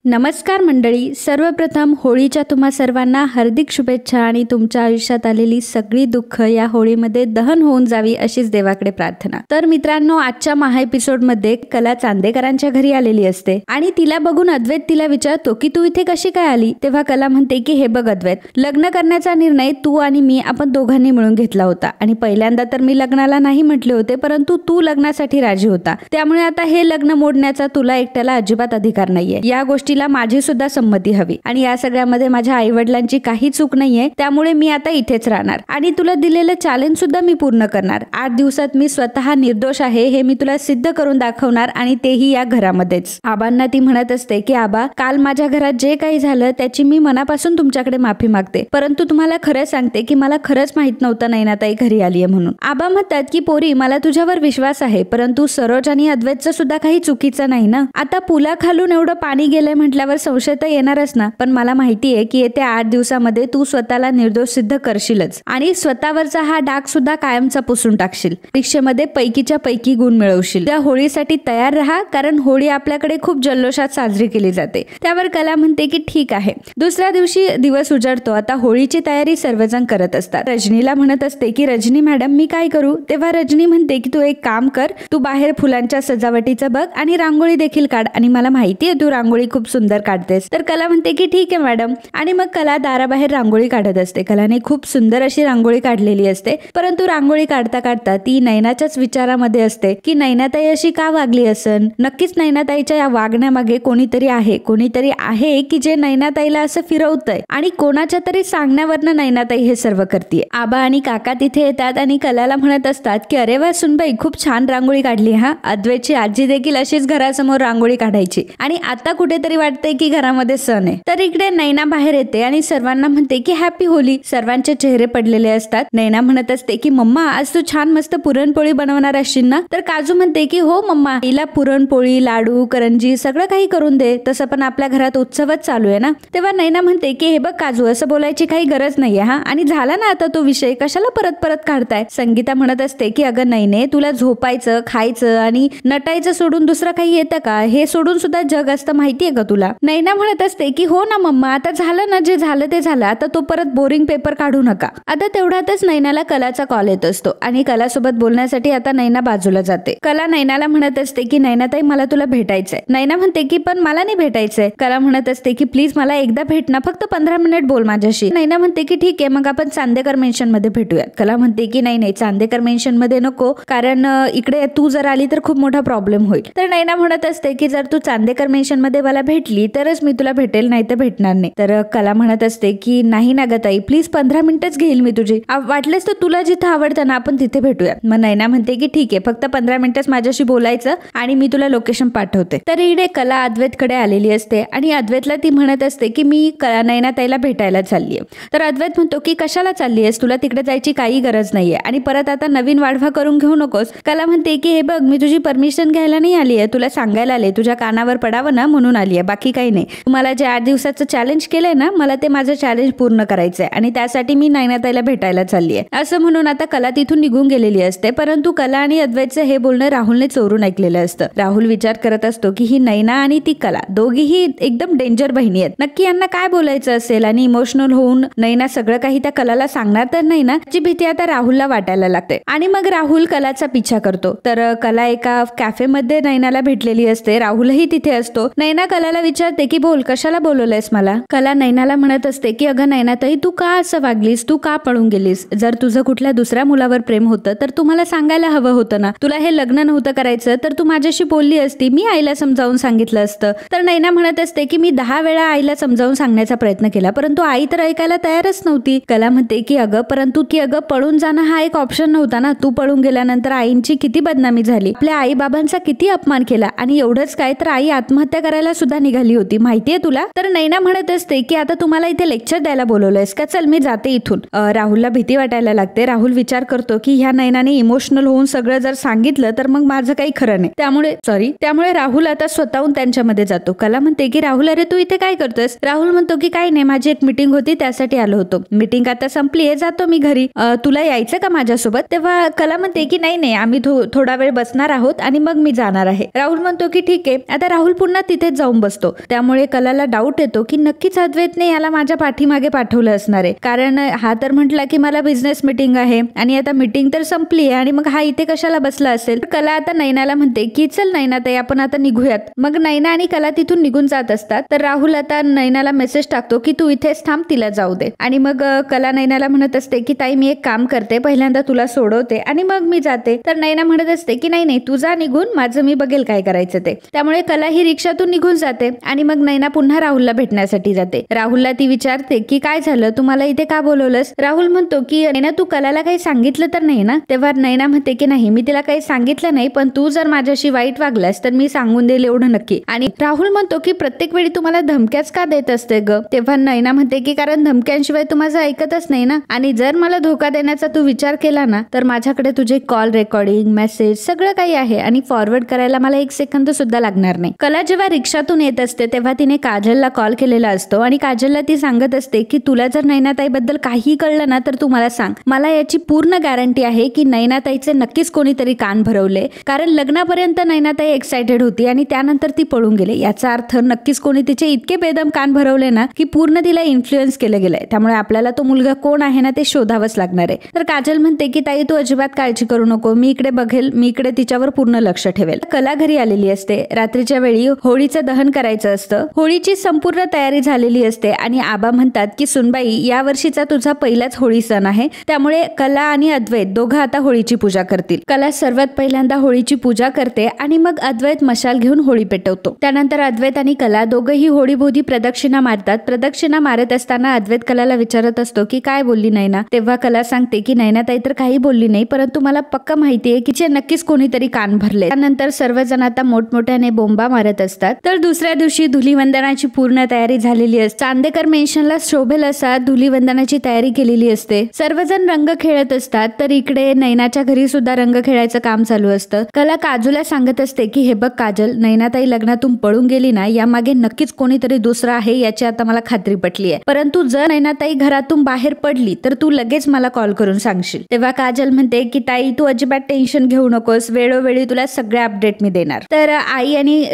नमस्कार मंडळी, सर्वप्रथम होळीच्या तुम्हा सर्वांना हार्दिक शुभेच्छा आणि तुमच्या आयुष्यात आलेली सगळी दुःख या होळीमध्ये दहन होऊन जावी अशीच देवाकडे प्रार्थना। तर मित्रांनो, आजच्या महा एपिसोड मध्ये कला चांदेकरांच्या घरी आलेली असते आणि तिला बघून अद्वैत तिला विचारतो की तू इथे कशी काय आली। तेव्हा कला म्हणते की हे बघ अद्वैत, लग्न करण्याचा निर्णय तू आणि मी आपण दोघांनी मिळून घेतला होता आणि पहिल्यांदा तर मी लग्नाला नाही म्हटले होते, परंतु तू लग्नासाठी राजी होता, त्यामुळे आता हे लग्न मोडण्याचा तुला एकट्याला अजिबात अधिकार नाहीये। या गोष्टी माझी सुद्धा संमती हवी आणि या सगळ्यामध्ये माझ्या आई वडिलांची काही चूक नाहीये, त्यामुळे मी आता इथेच राहणार आणि तुला दिलेलं चॅलेंज सुद्धा मी पूर्ण करणार। 8 दिवसात मी स्वतः निर्दोष आहे हे मी तुला सिद्ध करून दाखवणार आणि तेही या घरामध्येच। आबांना ती म्हणत असते की आबा, काल माझ्या घरात जे काही झालं त्याची मी मनापासून तुमच्याकडे माफी मागते, परंतु तुम्हाला खरं सांगते की मला खरंच माहित नव्हतं नैनाताई घरी आलीये म्हणून। आबा म्हणतात की पोरी, मला तुझ्यावर विश्वास आहे, परंतु सरोज आणि अद्वैतचं सुद्धा काही चुकीचं नाही ना। आता पुलाखालून एवढं पाणी गेलंय म्हटल्यावर संशय तर येणारच ना, पण मला माहितीये की येत्या 8 दिवसामध्ये तू स्वतःला निर्दोष सिद्ध करशीलच आणि स्वतःवरचा हा डाग सुद्धा कायमचा पुसून टाकशील। परीक्षेमध्ये पैकीच्या पैकी गुण मिळवशील। त्या होळीसाठी तयार राहा, कारण होळी आपल्याकडे खूप जल्लोषात साजरी केली जाते। त्यावर कला म्हणते की ठीक आहे। दुसऱ्या दिवशी दिवस उजाडतो। आता होळीची तयारी सर्वजण करत असतात। रजनीला म्हणत असते की रजनी मॅडम, मी काय करू। तेव्हा रजनी म्हणते की तू एक काम कर, तू बाहेर फुलांच्या सजावटीचं बघ आणि रांगोळी देखील काढ, आणि मला माहितीये तू रांगोळी खूप सुंदर काढतेस। तर कला म्हणते की ठीक आहे मॅडम, आणि मग कला दाराबाहेर रांगोळी काढत असते। कलाने खूप सुंदर अशी रांगोळी काढलेली असते, परंतु रांगोळी काढता काढता ती नैनाच्याच विचारामध्ये असते की नैनाताई अशी का वागली असन। नक्कीच नैनाताईच्या या वागण्यामागे कोणीतरी आहे की जे नैनाताईला असं फिरवतंय आणि कोणाच्या तरी सांगण्यावरनं नैनाताई हे सर्व करते। आबा आणि काका तिथे येतात आणि कलाला म्हणत असतात की अरे वा सुनबाई, खूप छान रांगोळी काढली हा। अद्वैतची आजी देखील अशीच घरासमोर रांगोळी काढायची आणि आता कुठेतरी वाटतंय की घरामध्ये सण आहे। तर इकडे नैना बाहेर येते आणि सर्वांना म्हणते की हॅपी होली। सर्वांचे चेहरे पडलेले असतात। नैना म्हणत असते की मम्मा, आज तू छान मस्त पुरणपोळी बनवणार असशील ना। तर काजू म्हणते की हो मम्मा, हिला पुरणपोळी, लाडू, करंजी सगळं काही करून दे, तसं पण आपल्या घरात उत्सवच चालू आहे ना। तेव्हा नैना म्हणते की हे बघ काजू, असं बोलायची काही गरज नाहीये हा, आणि झाला ना आता तो विषय, कशाला परत परत काढताय। संगीता म्हणत असते की अगं नैने, तुला झोपायचं, खायचं आणि नटायचं सोडून दुसरं काही येतं का। हे सोडून सुद्धा जग असतं, माहितीये का तुला। नैना म्हणत असते की हो ना मम्मा, आता झालं ना, जे झालं ते झालं, आता तो परत बोरिंग पेपर काढू नका। आता तेवढ्यातच नैनाला कलाचा कॉल येत असतो आणि कलासोबत बोलण्यासाठी आता नैना बाजूला जाते। कला नैनाला म्हणत असते की नैनाताई, मला तुला भेटायचंय। नैना म्हणते की पण मला नाही भेटायचंय। कला म्हणत असते की प्लीज मला एकदा भेट ना, फक्त 15 मिनिट बोल माझ्याशी। नैना म्हणते की ठीक आहे, मग आपण चांदेकर मेन्शन मध्ये भेटूयात। कला म्हणते की नाही चांदेकर मेन्शन मध्ये नको, कारण इकडे तू जर आली तर खूप मोठा प्रॉब्लेम होईल। तर नैना म्हणत असते की जर तू चांदेकर मेन्शन मध्ये मला भेटली तरच मी तुला भेटेल, नाही तर भेटणार नाही। तर कला म्हणत असते की नाही ना ग ताई, प्लीज 15 मिनिटच घेईल मी तुझी, वाटलेस तर तुला जिथं आवडतं ना आपण तिथे भेटूया। मग नैना म्हणते की ठीक आहे, फक्त 15 मिनिटच माझ्याशी बोलायचं आणि मी तुला लोकेशन पाठवते। तर इकडे कला अद्वैतकडे आलेली असते आणि अद्वैतला ती म्हणत असते की मी नैनाताईला भेटायला चाललीये। तर अद्वैत म्हणतो की कशाला चाललीयस, तुला तिकडे जायची काही गरज नाहीये आणि परत आता नवीन वाढवा करून घेऊ नकोस। कला म्हणते की हे बघ, मी तुझी परमिशन घ्यायला नाही आलीये, तुला सांगायला आले, तुझ्या कानावर पडावं ना म्हणून आलीये, बाकी काही नाही। तुम्हाला जे 8 दिवसाचं चॅलेंज केलंय ना, मला ते माझं चॅलेंज पूर्ण करायचंय आणि त्यासाठी मी नैनाताईला भेटायला चाललीये। असं म्हणून आता कला तिथून निघून गेलेली असते, परंतु कला आणि अद्वैतचं हे बोलणं राहुलने चोरून ऐकलेलं असतं। राहुल विचार करत असतो की ही नैना आणि ती कला दोघीही एकदम डेंजर बहिणी आहेत, नक्की यांना काय बोलायचं असेल आणि इमोशनल होऊन नैना सगळं काही त्या कलाला सांगणार तर नाही ना, याची भीती आता राहुलला वाटायला लागते आणि मग राहुल कलाचा पिछा करतो। तर कला एका कॅफेमध्ये नैनाला भेटलेली असते, राहुलही तिथे असतो। नैना कलाला विचारते की बोल, कशाला बोलवलंयस मला। कला नैनाला म्हणत असते की अगं नैनाताई, तू का असं वागलीस, तू का पळून गेलीस। जर तुझं कुठल्या दुसऱ्या मुलावर प्रेम होतं तर तू मला सांगायला हवं होतं ना, तुला हे लग्न नव्हतं करायचं तर तू माझ्याशी बोलली असती, मी आईला समजावून सांगितलं असतं। तर नैना म्हणत असते की मी 10 वेळा आईला समजावून सांगण्याचा प्रयत्न केला, परंतु आई तर ऐकायला तयारच नव्हती। कला म्हणते की अगं पळून जाणं हा एक ऑप्शन नव्हता ना, तू पळून गेल्यानंतर आईंची किती बदनामी झाली, आपल्या आई बाबांचा किती अपमान केला, आणि एवढंच काय तर आई आत्महत्या करायला सुद्धा निघाली होती, माहितीये तुला। तर नैना म्हणत असते की आता तुम्हाला इथे लेक्चर द्यायला बोलवलंयस का, चल मी जाते इथून। राहुलला भीती वाटायला लागते। राहुल विचार करतो की ह्या नैनाने इमोशनल होऊन सगळं जर सांगितलं तर मग माझं काही खरं नाही, त्यामुळे राहुल आता स्वतःहून त्यांच्यामध्ये जातो। कला म्हणते की राहुल, अरे तू इथे काय करतोस। राहुल म्हणतो की काही नाही, माझी एक मीटिंग होती त्यासाठी आलो होतो, मीटिंग आता संपलीये, जातो मी घरी, तुला यायचं का माझ्यासोबत। तेव्हा कला म्हणते की नाही आम्ही थोडा वेळ बसणार आहोत आणि मग मी जाणार आहे। राहुल म्हणतो की ठीक आहे। आता राहुल पुन्हा तिथेच जाऊन बसतो। असतो, त्यामुळे कलाला डाऊट येतो की नक्कीच अद्वैतने याला माझ्या पाठीमागे पाठवलं असणार आहे, कारण हा तर म्हटला की मला बिझनेस मीटिंग आहे आणि आता मीटिंग तर संपली आहे आणि मग हा इथे कशाला बसला असेल. कला आता नैनाला म्हणते की चल नैनाताई आपण आता निघूयात. मग नैना आणि कला तिथून निघून जात असतात. तर राहुल आता नैनाला मेसेज टाकतो की तू इथेच थांब, तिला जाऊ दे. आणि मग कला नैनाला म्हणत असते की ताई मी एक काम करते, पहिल्यांदा तुला सोडवते आणि मग मी जाते. तर नैना म्हणत असते की नाही नाही तू जा निघून, माझं मी बघेल काय करायचं ते. त्यामुळे कला ही रिक्षातून निघून जाते आणि मग नैना पुन्हा राहुलला भेटण्यासाठी जाते. राहुलला ती विचारते की काय झालं, तुम्हाला इथे का बोलवलंस. राहुल म्हणतो की नैना तू कलाला काही सांगितलं तर नाही ना. तेव्हा नैना म्हणते की नाही मी तिला काही सांगितलं नाही, पण तू जर माझ्याशी वाईट वागलास तर मी सांगून देईल एवढं नक्की. आणि राहुल म्हणतो की प्रत्येक वेळी तुम्हाला धमक्याच का देत असते ग. तेव्हा नैना म्हणते की कारण धमक्यांशिवाय तू माझं ऐकतच नाही ना, आणि जर मला धोका देण्याचा तू विचार केला ना तर माझ्याकडे तुझे कॉल रेकॉर्डिंग मेसेज सगळं काही आहे आणि फॉरवर्ड करायला मला 1 सेकंद सुद्धा लागणार नाही. कला जेव्हा रिक्षातून येत असते तेव्हा तिने काजलला कॉल केलेला असतो आणि काजलला ती सांगत असते की तुला जर नैनाताई बद्दल काही कळलं ना तर तू मला सांग. मला याची पूर्ण गॅरंटी आहे की नैनाताईचे नक्कीच कोणीतरी कान भरवले, कारण लग्नापर्यंत नैनाताई एक्साइटेड होती आणि त्यानंतर ती पळून गेले. याचा अर्थ नक्कीच कोणी तिचे इतके बेदम कान भरवले ना की पूर्ण तिला इन्फ्लुएन्स केलं गेलंय. त्यामुळे आपल्याला तो मुलगा कोण आहे ना ते शोधावंच लागणार आहे. तर काजल म्हणते की ताई तू अजिबात काळजी करू नको, मी इकडे बघेल, मी इकडे तिच्यावर पूर्ण लक्ष ठेवेल. कला घरी आलेली असते. रात्रीच्या वेळी होळीचं दहन करायचं असतं. होळीची संपूर्ण तयारी झालेली असते आणि आबा म्हणतात की सुनबाई या वर्षीचा तुझा पहिलाच होळी सण आहे, त्यामुळे कला आणि अद्वैत दोघं आता होळीची पूजा करतील. कला सर्वात पहिल्यांदा होळीची पूजा करते आणि मग अद्वैत मशाल घेऊन होळी पेटवतो. त्यानंतर अद्वैत आणि कला दोघंही होळीभोवती प्रदक्षिणा मारतात. प्रदक्षिणा मारत असताना अद्वैत कलाला विचारत असतो की काय बोलली नैना. तेव्हा कला सांगते की नैनाताई तर काही बोलली नाही, परंतु मला पक्का माहितीये की नक्कीच कोणीतरी कान भरले. त्यानंतर सर्वजण आता मोठमोठ्याने बोंबा मारत असतात. तर दुसऱ्या दिवशी धुलीवंदनाची पूर्ण तयारी झालेली असते. चांदेकर मेन्शनला शोभेल असा धुलीवंदनाची तयारी केलेली असते. सर्वजण रंग खेळत असतात. तर इकडे नैनाच्या घरी सुद्धा रंग खेळायचं काम चालू असतं. कला काजूला सांगत असते की हे बघ काजल, नैनाताई लग्नातून पळून गेली ना यामागे नक्कीच कोणीतरी दुसरा आहे याची आता मला खात्री पटली आहे, परंतु जर नैनाताई घरातून बाहेर पडली तर तू लगेच मला कॉल करून सांगशील. तेव्हा काजल म्हणते की ताई तू अजिबात टेन्शन घेऊ नकोस, वेळोवेळी तुला सगळे अपडेट मी देणार. तर आई आणि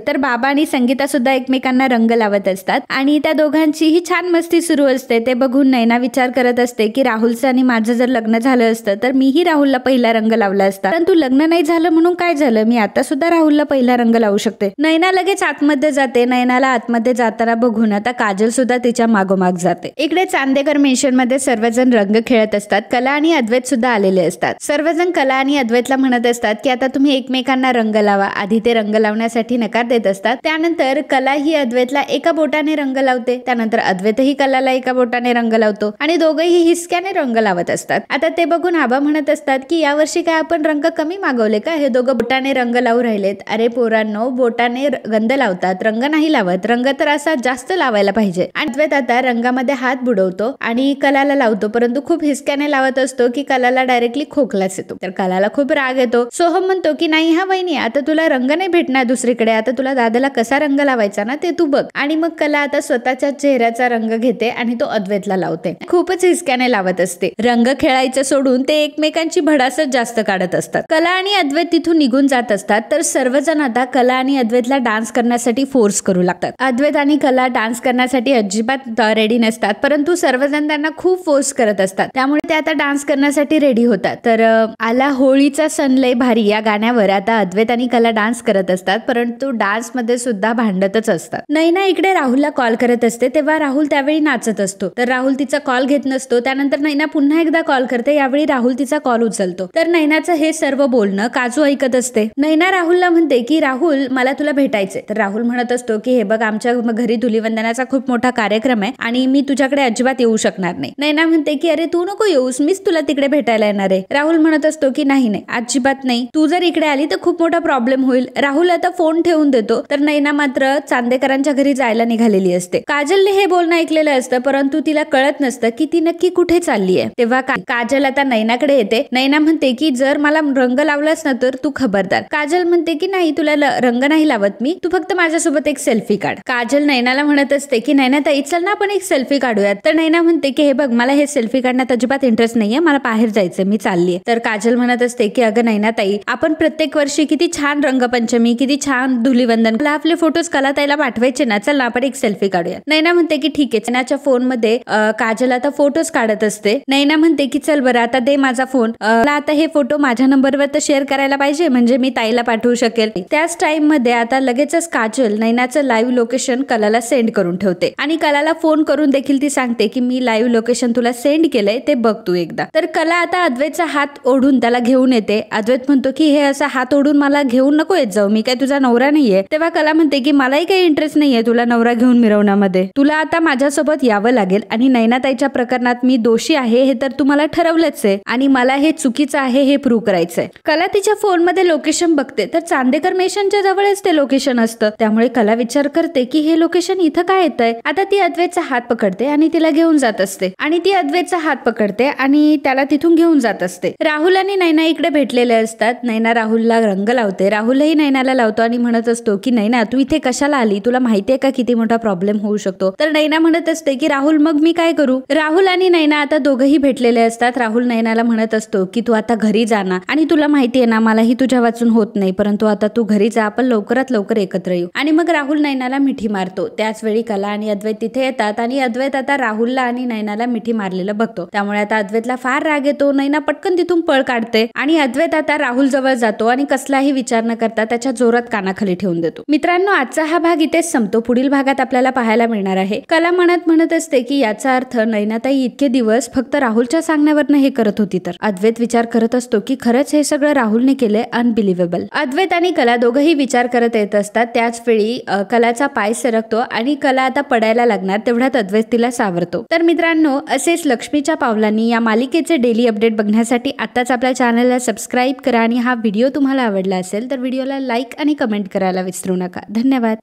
तर बाबा आणि संगीता सुद्धा एकमेकांना रंग लावत असतात आणि त्या दोघांची ही छान मस्ती सुरू असते. ते बघून नैना विचार करत असते की राहुलचं आणि माझं जर लग्न झालं असतं तर मीही राहुलला पहिला रंग लावला असता, परंतु लग्न नाही झालं म्हणून काय झालं, मी आता सुद्धा राहुलला पहिला रंग लावू शकते. नैना लगेच आतमध्ये जाते. नैनाला आतमध्ये जाताना बघून आता काजल सुद्धा तिच्या मागोमाग जाते. इकडे चांदेकर मेन्शन मध्ये सर्वजण रंग खेळत असतात. कला आणि अद्वैत सुद्धा आलेले असतात. सर्वजण कला आणि अद्वैतला म्हणत असतात की आता तुम्ही एकमेकांना रंग लावा. आधी ते रंग लावण्यासाठी नकार देत असतात. त्यानंतर कला ही अद्वैतला एका बोटाने रंग लावते. त्यानंतर अद्वैतही कलाला एका बोटाने रंग लावतो आणि दोघेही हिसक्याने रंग लावत असतात. आता ते बघून आबा म्हणत असतात की यावर्षी काय आपण रंग कमी मागवले का, हे दोघं बोटाने रंग लावू राहिलेत. अरे पोरांनो, बोटाने गंध लावतात, रंग नाही लावत. रंग तर असा जास्त लावायला पाहिजे. अद्वैत आता रंगामध्ये हात बुडवतो आणि कलाला लावतो, परंतु खूप हिसक्याने लावत असतो की कलाला डायरेक्टली खोकलाच येतो. तर कलाला खूप राग येतो. सोहम म्हणतो की नाही हा वहिनी, आता तुला रंग नाही भेटणार दुसरीकडे, आता तुला दादाला कसा रंग लावायचा ना ते तू बघ. आणि मग कला आता स्वतःच्या चेहऱ्याचा रंग घेते आणि तो अद्वैतला लावते. खूपच हिसक्याने लावत असते. रंग खेळायचं सोडून ते एकमेकांची भडासच जास्त काढत असतात. कला आणि अद्वैत तिथून निघून जात असतात. तर सर्वजण आता कला आणि अद्वैतला डान्स करण्यासाठी फोर्स करू लागतात. अद्वैत आणि कला डान्स करण्यासाठी अजिबात रेडी नसतात, परंतु सर्वजण त्यांना खूप फोर्स करत असतात. त्यामुळे ते आता डान्स करण्यासाठी रेडी होतात. तर आला होळीचा सण लय भारी या गाण्यावर आता अद्वैत आणि कला डान्स करत असतात, परंतु डान्स मध्ये सुद्धा भांडतच असतात. नैना इकडे राहुलला कॉल करत असते. तेव्हा राहुल त्यावेळी नाचत असतो. तर राहुल तिचा कॉल घेत नसतो. त्यानंतर नैना पुन्हा एकदा कॉल करते. यावेळी राहुल तिचा कॉल उचलतो. तर नैनाचं हे सर्व बोलणं काजू ऐकत असते. नैना राहुलला म्हणते की राहुल मला तुला भेटायचंय. तर राहुल म्हणत असतो की हे बघ आमच्या घरी धुलीवंदनाचा खूप मोठा कार्यक्रम आहे आणि मी तुझ्याकडे अजिबात येऊ शकणार नाही. नैना म्हणते की अरे तू नको येऊस, मीच तुला तिकडे भेटायला येणार आहे. राहुल म्हणत असतो की नाही नाही अजिबात नाही, तू जर इकडे आली तर खूप मोठा प्रॉब्लेम होईल. राहुल आता फोन ठेवून देतो. तर नैना मात्र चांदेकरांच्या घरी जायला निघालेली असते. काजलने हे बोलणं ऐकलेलं असतं, परंतु तिला कळत नसतं की ती नक्की कुठे चालली आहे. तेव्हा काजल आता नैनाकडे येते. नैना म्हणते की जर मला रंग लावलास ना तर तू खबरदार. काजल म्हणते की नाही तुला रंग नाही लावत मी, तू फक्त माझ्यासोबत एक सेल्फी काढ. काजल नैनाला म्हणत असते की नैना ताई चल ना आपण एक सेल्फी काढूयात. तर नैना म्हणते की हे बघ मला हे सेल्फी काढण्यात अजिबात इंटरेस्ट नाहीये, मला बाहेर जायचं, मी चाललीये. तर काजल म्हणत असते की अगं नैना ताई आपण प्रत्येक वर्षी किती छान रंगपंचमी किती छान धुलीवंदन मला आपले फोटोज कला ताईला पाठवायचे ना, चल ना आपण एक सेल्फी काढूया. नैना म्हणते की ठीक आहे. नैनाच्या फोन मध्ये काजल आता फोटोज काढत असते. नैना म्हणते की चल बरं आता दे माझा फोन, मला आता हे फोटो माझ्या नंबरवर तर शेअर करायला पाहिजे म्हणजे मी ताईला पाठवू शकेल. त्याच टाइम मध्ये आता लगेचच काजल नैनाचं लाईव्ह लोकेशन कलाला सेंड करून ठेवते आणि कलाला फोन करून देखील ती सांगते की मी लाईव्ह लोकेशन तुला सेंड केलंय, ते बघ तू एकदा. तर कला आता अद्वैतचा हात ओढून त्याला घेऊन येते. अद्वैत म्हणतो की हे असा हात ओढून मला घेऊन नको येत जाऊ, मी काय तुझा नवरा नाहीये. तेव्हा कला म्हणते की मलाही काही इंटरेस्ट नाहीये तुला नवरा घेऊन मिरवण्यामध्ये, तुला आता माझ्यासोबत यावं लागेल आणि नैनाताईच्या प्रकरणात मी दोषी आहे हे तर तुम्हाला ठरवलंच आहे आणि मला हे चुकीचं आहे हे प्रूव्ह करायचंय. कला तिच्या फोन मध्ये लोकेशन बघते तर चांदेकर मेशनच्या जवळच ते लोकेशन असतं. त्यामुळे कला विचार करते की हे लोकेशन इथं काय येतंय. आता ती अद्वैतचा हात पकडते आणि तिला घेऊन जात असते आणि ती अद्वैतचा हात पकडते आणि त्याला तिथून घेऊन जात असते. राहुल आणि नैना इकडे भेटलेले असतात. नैना राहुलला रंग लावते, राहुलही नैनाला लावतो आणि म्हणत असतो की नैना तू इथे कशाला आली, तुला माहितीये का किती मोठा प्रॉब्लेम होऊ शकतो. तर नैना म्हणत असते की राहुल मग मी काय करू. राहुल आणि नैना आता दोघंही भेटलेले असतात. राहुल नैनाला म्हणत असतो की तू आता घरी जा ना, आणि तुला माहितीये ना मलाही तुझ्या वाचून होत नाही, परंतु आता तू घरी जा, आपण लवकरात लवकर एकत्र येऊ. आणि मग राहुल नैनाला मिठी मारतो. त्याच वेळी कला आणि अद्वैत तिथे येतात आणि अद्वैत आता राहुलला आणि नैनाला मिठी मारलेलं बघतो. त्यामुळे आता अद्वैतला फार राग येतो. नैना पटकन तिथून पळ काढते आणि अद्वैत आता राहुल जवळ जातो आणि कसलाही विचार न करता त्याच्या जोरात कानाखाली ठेवून देतो. मित्रांनो, आजचा हा भाग इथेच संपतो. पुढील भागात आपल्याला पाहायला मिळणार आहे कला म्हणत असते की याचा अर्थ नैनाताई इतके दिवस फक्त राहुलच्या सांगण्यावरनं हे करत होती. तर अद्वैत विचार करत असतो की खरंच हे सगळं राहुलने केलंय, अनबिलिव्हेबल. अद्वैत आणि कला दोघंही विचार करत येत असतात. त्याच वेळी कलाचा पाय सरकतो आणि कला आता पडायला लागणार, तेवढ्यात अद्वैत तिला सावरतो. तर मित्रांनो, असेच लक्ष्मीच्या पावलांनी या मालिकेचे डेली अपडेट बघण्यासाठी आताच आपल्या चॅनलला सबस्क्राईब करा आणि हा व्हिडिओ तुम्हाला आवडला असेल तर व्हिडिओला लाईक आणि कमेंट करायला विसरू नका. धन्यवाद.